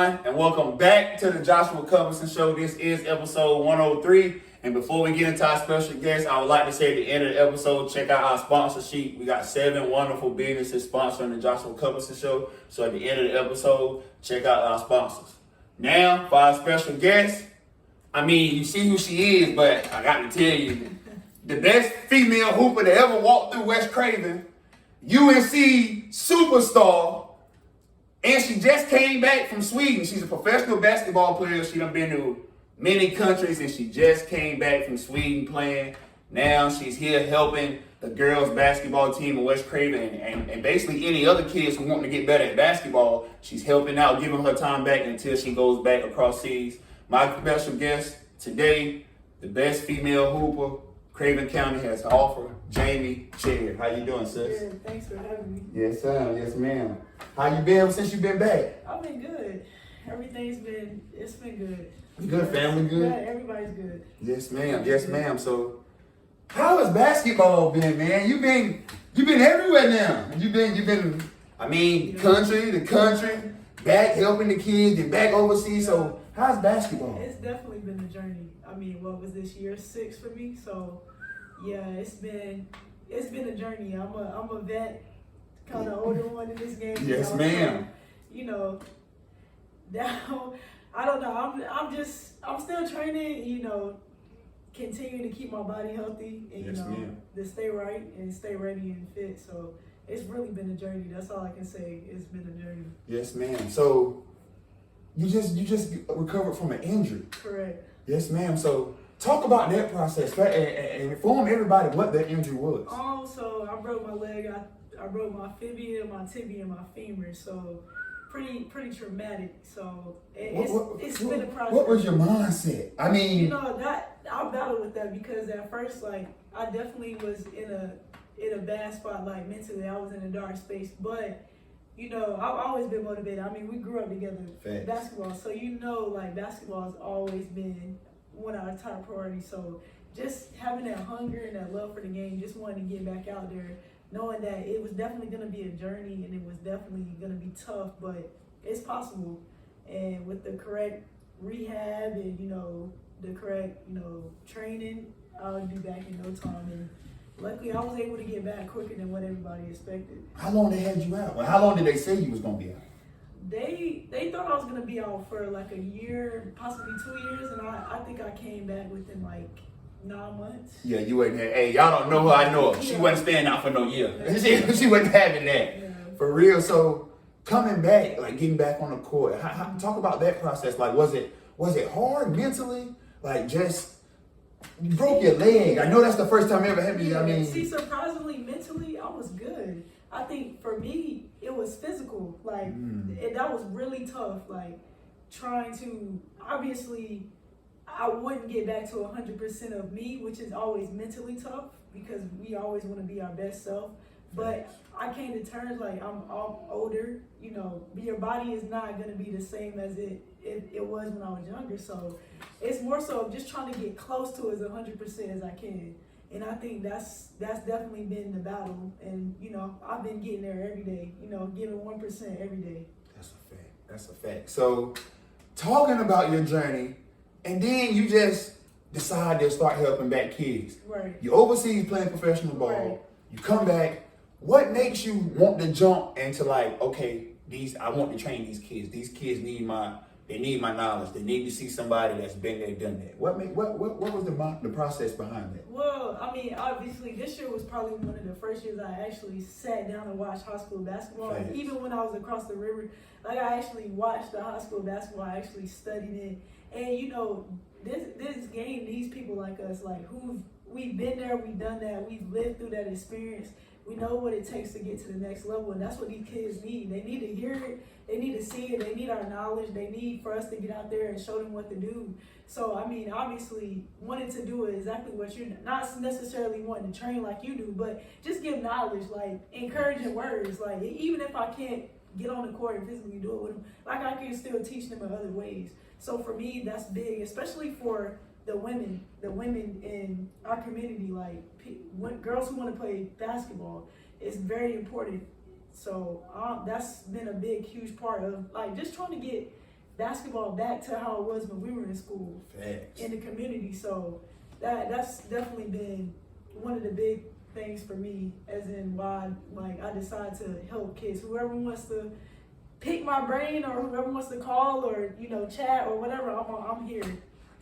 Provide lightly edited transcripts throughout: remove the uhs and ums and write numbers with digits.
everyone, and welcome back to the Joshua Cuthbertson Show. This is episode 103. And before we get into our special guest, I would like to say at the end of the episode, check out our sponsor sheet. We got 7 wonderful businesses sponsoring the Joshua Cuthbertson Show. So at the end of the episode, check out our sponsors. Now, for our special guest, you see who she is, but I got to tell you, the best female hooper to ever walk through West Craven, UNC superstar, and she just came back from Sweden. She's a professional basketball player. She done been to many countries, and she just came back from Sweden playing. Now she's here helping the girls basketball team in West Craven, and basically any other kids who want to get better at basketball, she's helping out, giving her time back until she goes back across seas. My special guest today, the best female hooper Craven County has to offer, Jamie Chair. How you doing, sis? Good. Thanks for having me. Yes, sir. Yes, ma'am. How you been since you been back? I've been good. It's been good. Good, family good? Yeah, everybody's good. Yes, ma'am. Yes, ma'am. So, how has basketball been, man? You've been everywhere now. You've been. Country to country, back helping the kids and back overseas. So, how's basketball? It's definitely been a journey. What was this year 6 for me? So, yeah, it's been a journey. I'm a vet, kind of older one in this game. Yes, ma'am. So, now I don't know. I'm still training. Continuing to keep my body healthy and yes, ma'am. To stay right and stay ready and fit. So it's really been a journey. That's all I can say. It's been a journey. Yes, ma'am. So you just recovered from an injury. Correct. Yes, ma'am. So talk about that process and inform everybody what that injury was. So I broke my leg. I broke my fibia, my tibia, and my femur. So pretty traumatic. So it's been a process. What was your mindset? I battled with that because at first, I definitely was in a bad spot, mentally. I was in a dark space, but I've always been motivated. We grew up together. Facts. Basketball. So basketball has always been one of our top priorities. So just having that hunger and that love for the game, just wanting to get back out there, knowing that it was definitely going to be a journey and it was definitely going to be tough, but it's possible. And with the correct rehab and, the correct, training, I'll be back in no time. And luckily, I was able to get back quicker than what everybody expected. How long they had you out? Well, how long did they say you was going to be out? They thought I was going to be out for a year, possibly 2 years, and I think I came back within 9 months. Yeah, you wasn't here. Hey, y'all don't know who I know. She wasn't staying out for no year. Yeah. she wasn't having that. Yeah. For real. So coming back, getting back on the court, talk about that process. Was it hard mentally? You broke your leg. I know that's the first time it ever happened. See, surprisingly, mentally, I was good. I think for me, it was physical. That was really tough. Trying to, obviously, I wouldn't get back to 100% of me, which is always mentally tough because we always want to be our best self. But I came to terms I'm older. Your body is not going to be the same as it was when I was younger. So it's more so just trying to get close to as 100% as I can. And I think that's definitely been the battle. And, I've been getting there every day, giving 1% every day. That's a fact. So talking about your journey, and then you just decide to start helping back kids. Right. You're overseas playing professional ball. Right. You come back. What makes you want to jump into I want to train these kids. These kids need my knowledge. They need to see somebody that's been there, done that. What was the process behind that? Well, obviously this year was probably one of the first years I actually sat down and watched high school basketball. Right. Even when I was across the river, I actually watched the high school basketball. I actually studied it. And this game needs people like us, we've been there, we've done that, we've lived through that experience. We know what it takes to get to the next level, and that's what these kids need. They need to hear it, they need to see it, they need our knowledge, they need for us to get out there and show them what to do. So, obviously, wanting to do exactly what you're not necessarily wanting to train like you do, but just give knowledge, encouraging words. Even if I can't get on the court and physically do it with them, I can still teach them in other ways. So for me, that's big, especially for the women in our community, girls who want to play basketball. It's very important. So that's been a big, huge part of just trying to get basketball back to how it was when we were in school, in the community. So that's definitely been one of the big things for me, as in why like I decided to help kids. Whoever wants to pick my brain or whoever wants to call or chat or whatever, I'm here.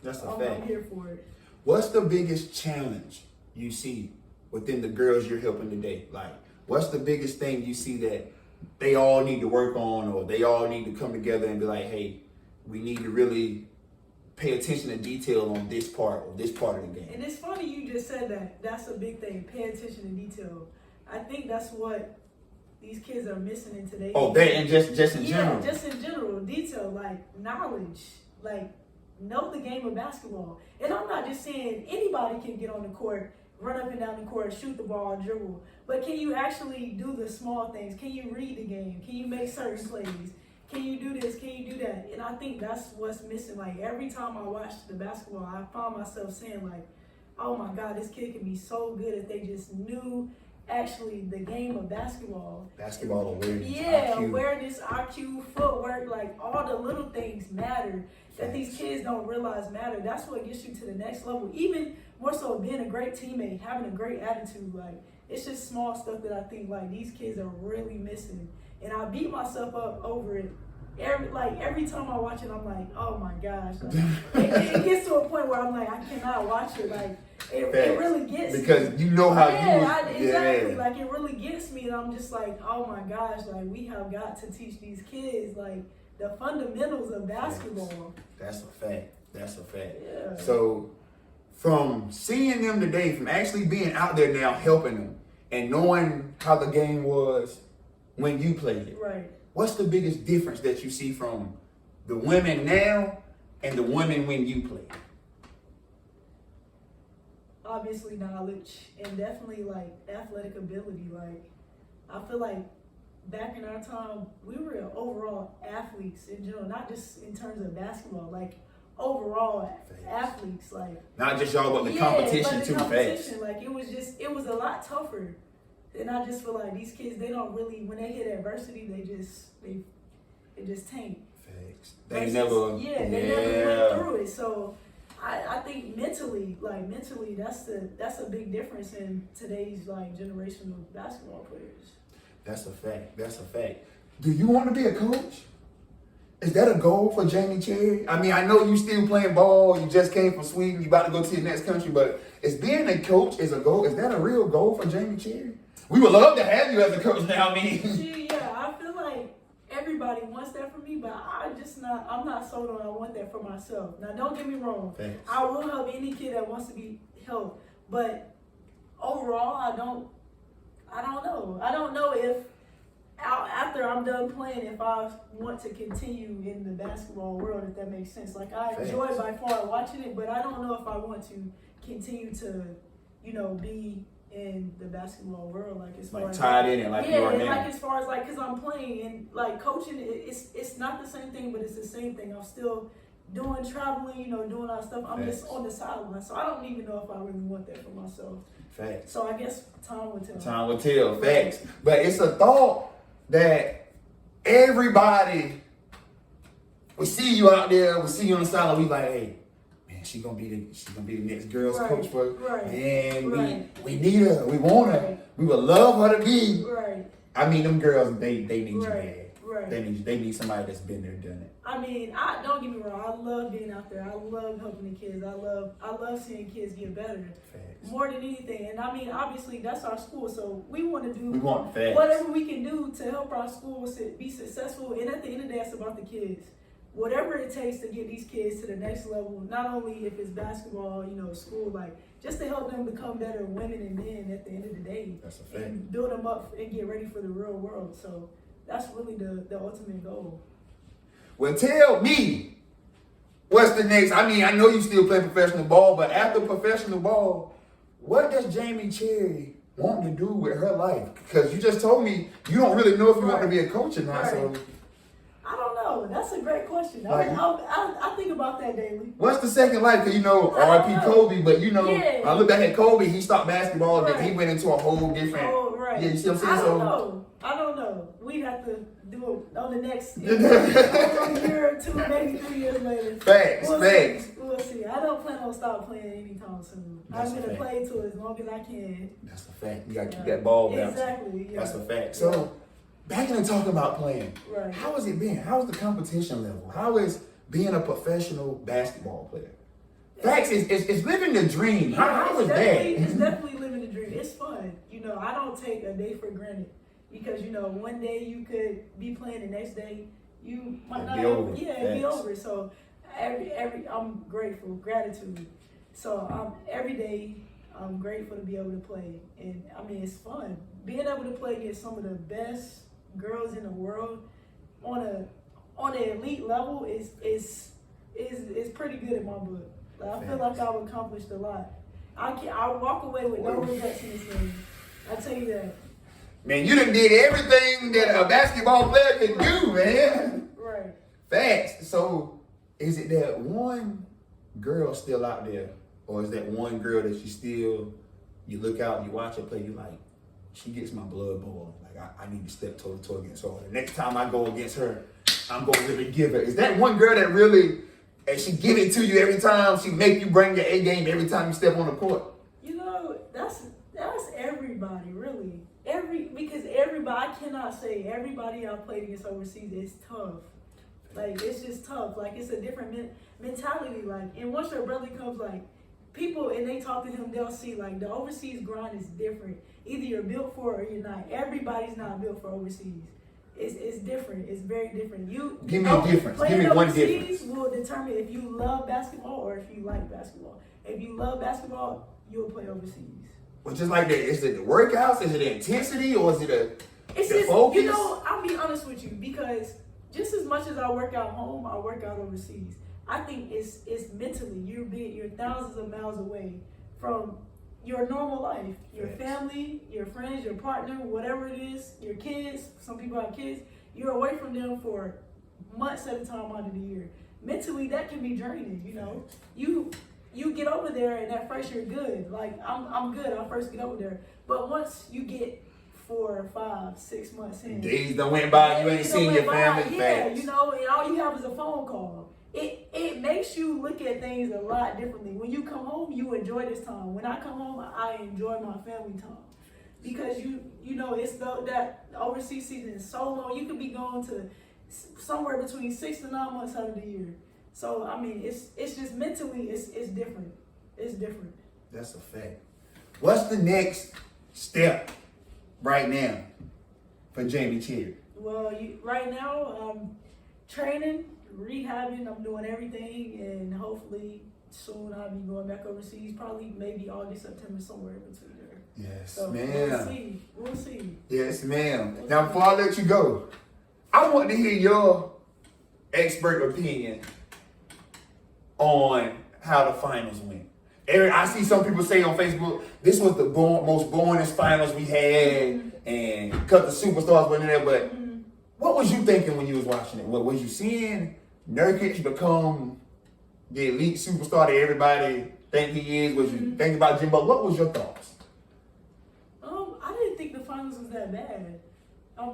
That's a fact. I'm here for it. What's the biggest challenge you see within the girls you're helping today? Like, what's the biggest thing you see that they all need to work on, or they all need to come together and be like, hey, we need to really pay attention to detail on this part of the game? And it's funny you just said that. That's a big thing. Pay attention to detail. I think that's what these kids are missing in today's Oh, that and just in general. Yeah, just in general. Detail, like knowledge, like know the game of basketball. And I'm not just saying anybody can get on the court, run up and down the court, shoot the ball, dribble. But can you actually do the small things? Can you read the game? Can you make certain plays? Can you do this? Can you do that? And I think that's what's missing. Like every time I watch the basketball, I find myself saying like, oh my God, this kid can be so good if they just knew actually the game of basketball. Basketball awareness. Yeah, IQ. awareness, IQ, footwork, like all the little things matter that these kids don't realize matter. That's what gets you to the next level. Even more so being a great teammate, having a great attitude. Like it's just small stuff that I think like these kids are really missing. And I beat myself up over it. Every time I watch it, I'm like, oh my gosh. Like, it gets to a point where I'm like, I cannot watch it. Like it really gets because me. you know how Exactly. Like it really gets me, and I'm just like, oh my gosh, like we have got to teach these kids like the fundamentals of basketball. That's a fact. Yeah. So from seeing them today, from actually being out there now helping them and knowing how the game was when you played it. Right. What's the biggest difference that you see from the women now and the women when you played? Obviously knowledge and definitely like athletic ability. Like I feel like back in our time, we were overall athletes in general, not just in terms of basketball, like overall athletes. Like not just y'all, but the competition too. Competition, like it was a lot tougher. And I just feel like these kids, they don't really, when they hit adversity, they just tank. Facts. They never went through it. So I think mentally, that's a big difference in today's like generation of basketball players. That's a fact. Do you want to be a coach? Is that a goal for Jamie Cherry? I mean, I know you still playing ball. You just came from Sweden. You about to go to the next country. But is being a coach is a goal? Is that a real goal for Jamie Cherry? We would love to have you as a coach now, Yeah, I feel like everybody wants that for me, but I'm not sold on I want that for myself. Now, don't get me wrong. Thanks. I will help any kid that wants to be helped, but overall, I don't know. I don't know if after I'm done playing, if I want to continue in the basketball world, if that makes sense. Like I enjoy by far watching it, but I don't know if I want to continue to, be in the basketball world, like as far as tied in it, like you are now. like as far as like, cause I'm playing and like coaching, it's not the same thing, but it's the same thing. I'm still doing traveling, doing all stuff. I'm just on the sideline, so I don't even know if I really want that for myself. Facts. So I guess time will tell. Time will tell. Facts. But it's a thought that everybody, we see you out there, we see you on the sideline, we like, hey, man, she's gonna be the next girls coach for. Man, we need her. We want her. We would love her to be. Right. I mean, them girls, they need you bad. Right. They need somebody that's been there, done it. I mean, don't get me wrong. I love being out there. I love helping the kids. I love seeing kids get better. Facts. More than anything. And I mean, obviously, that's our school, so we want to do facts. whatever we can do to help our school be successful. And at the end of the day, it's about the kids. Whatever it takes to get these kids to the next level, not only if it's basketball, school, like just to help them become better women and men at the end of the day. That's a fact. And build them up and get ready for the real world. So that's really the ultimate goal. Well, tell me, what's the next? I mean, I know you still play professional ball, but after professional ball, what does Jamie Cherry want to do with her life? Because you just told me you don't really know if you want to be a coach or not. Right. So I don't know. That's a great question. I think about that daily. What's the second life? Because R.I.P. Kobe, but I look back at Kobe. He stopped basketball, and then he went into a whole different. Right. Yeah, you see what I'm saying? I don't know. We'd have to do it on the next year or two, maybe 3 years later. Facts. We'll see. I don't plan on stop playing anytime soon. I'm going to play to as long as I can. That's a fact. You got to keep that ball bouncing. Exactly. Yeah. That's a fact. So, back into talking about playing. Right. How has it been? How's the competition level? How is being a professional basketball player? Facts, it's living the dream. How was that? It's definitely living the dream. It's fun. I don't take a day for granted because, one day you could be playing, the next day you might not. Be over. It'd be over. So I'm grateful, gratitude. So every day I'm grateful to be able to play, and I mean it's fun being able to play against some of the best girls in the world on an elite level is pretty good in my book. I feel like I've accomplished a lot. I'll walk away with no regrets in this game. I tell you that. Man, you done did everything that a basketball player can do, man. Right. Facts. So, is it that one girl still out there, or is that one girl that you look out, you watch her play, you like, she gets my blood boiling. Like I need to step toe to toe against her. The next time I go against her, I'm gonna really give her. Is that one girl that really? And she give it to you every time. She make you bring your A game every time you step on the court. That's everybody, really. Because everybody, I cannot say everybody I've played against overseas is tough. Like, it's just tough. Like, it's a different mentality. Like, and once your brother comes, like, people, and they talk to him, they'll see, like, the overseas grind is different. Either you're built for it or you're not. Everybody's not built for overseas. It's different. It's very different. Give me a difference. Give me one difference. Will determine if you love basketball or if you like basketball. If you love basketball, you'll play overseas. Well, just like that, is it the workouts? Is it the intensity? Or is it the focus? I'll be honest with you, because just as much as I work out home, I work out overseas. I think it's mentally. You're thousands of miles away from your normal life, your family, your friends, your partner, whatever it is, your kids. Some people have kids. You're away from them for months at a time out of the year. Mentally, that can be draining. You get over there, and at first you're good. Like I'm good. I first get over there, but once you get 4, 5, 6 months in, days done went by. You ain't seen your family. Yeah, and all you have is a phone call. It makes you look at things a lot differently. When you come home, you enjoy this time. When I come home, I enjoy my family time. Because it's that overseas season is so long. You could be going to somewhere between 6 to 9 months out of the year. So I mean, it's just mentally, it's different. It's different. That's a fact. What's the next step right now for Jamie Cherry? Well, right now, training, rehabbing. I'm doing everything, and hopefully soon I'll be going back overseas. Probably maybe August, September, somewhere in between there. Yes, so ma'am. We'll see. Yes, ma'am. Now, before I let you go, I want to hear your expert opinion on how the finals went. I see some people say on Facebook, this was the most boringest finals we had, and because the superstars weren't in there. But what was you thinking when you was watching it? What was you seeing Nurkic become the elite superstar that everybody think he is? Was you thinking about Jimbo? What was your thoughts? I didn't think the finals was that bad.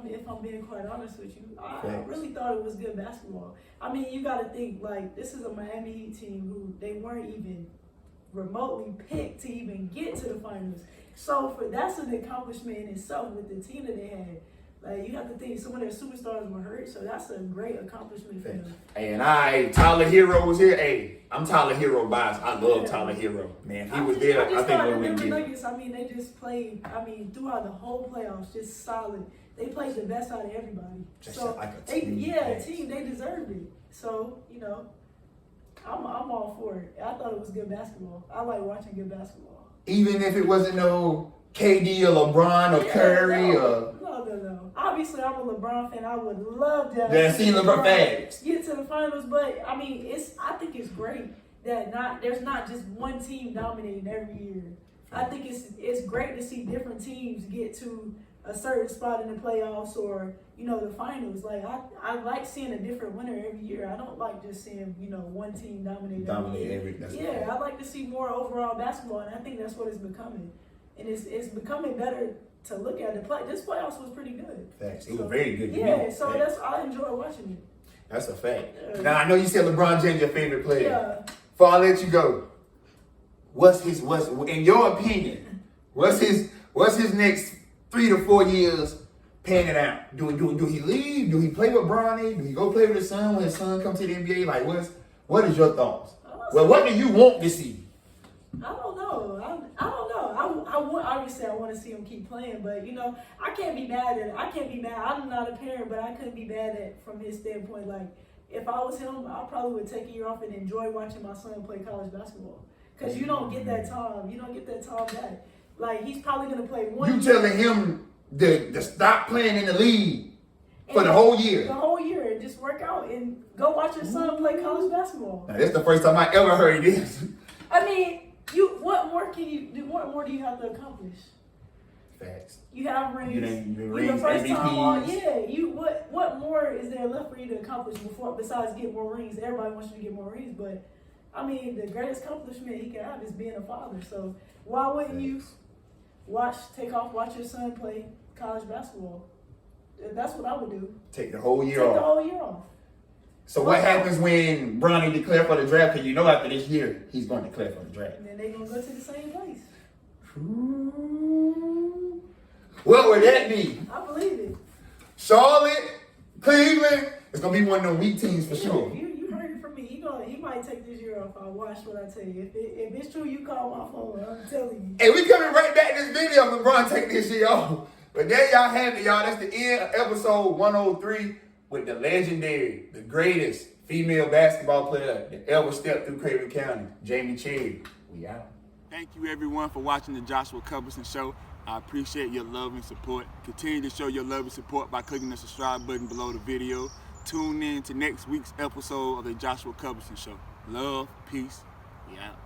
If I'm being quite honest with you, I really thought it was good basketball. I mean, you got to think, like, this is a Miami Heat team who they weren't even remotely picked to even get to the finals. So that's an accomplishment in itself with the team that they had. Like, you have to think some of their superstars were hurt, so that's a great accomplishment for them. And Tyler Hero was here. Hey, I'm Tyler Hero biased. I love Tyler Hero. Man, he was there. I think we'll win. Nuggets, I mean, they just played, throughout the whole playoffs, just solid. They played the best out of everybody. Just so like a team. Team, they deserved it. So, I'm all for it. I thought it was good basketball. I like watching good basketball. Even if it wasn't no KD or LeBron or Curry No. Obviously, I'm a LeBron fan. I would love to see LeBron fans get to the finals, but I mean, I think it's great that there's not just one team dominating every year. I think it's great to see different teams get to a certain spot in the playoffs or the finals. Like I like seeing a different winner every year. I don't like just seeing one team dominate every year. I like to see more overall basketball, and I think that's what it's becoming. And it's becoming better to look at. This playoffs was pretty good. Facts. It was very good. Yeah, so I enjoy watching it. That's a fact. Now I know you said LeBron James your favorite player. Yeah. Before I let you go, what's in your opinion? What's his next 3 to 4 years panning out? Do he leave? Do he play with Bronny? Do he go play with his son when his son comes to the NBA? Like what is your thoughts? Well, what do you want to see? I don't know. Obviously, I want to see him keep playing, but you know, I can't be mad at it. I can't be mad. I'm not a parent, but I couldn't be mad at from his standpoint. Like, if I was him, I probably would take a year off and enjoy watching my son play college basketball. Because you don't get that time. You don't get that time back. Like, he's probably gonna play one. You telling him to stop playing in the league for the whole year? The whole year, and just work out and go watch your son play college basketball. Now, this is the first time I ever heard this. I mean, what more do you have to accomplish? Facts. You have rings. You You're the first time on. MVPs. Yeah. What more is there left for you to accomplish besides get more rings? Everybody wants you to get more rings, but I mean, the greatest accomplishment he can have is being a father. So why wouldn't you watch your son play college basketball? That's what I would do. Take the whole year Take off. the whole year off. So what happens when Bronny declare for the draft? Because you know after this year, he's going to declare for the draft. And then they're going to go to the same place. Ooh. What would that be? I believe it. Charlotte, Cleveland, it's going to be one of them weak teams for sure. You heard it from me. He might take this year off. I'll watch what I tell you. If it's true, you call my phone. I'm telling you. Hey, we coming right back to this video of LeBron take this year off. But there y'all have it, y'all. That's the end of episode 103 with the legendary, the greatest female basketball player that ever stepped through Craven County, Jamie Cherry. We out. Thank you, everyone, for watching the Joshua Cuthbertson Show. I appreciate your love and support. Continue to show your love and support by clicking the subscribe button below the video. Tune in to next week's episode of the Joshua Cuthbertson Show. Love, peace, we out.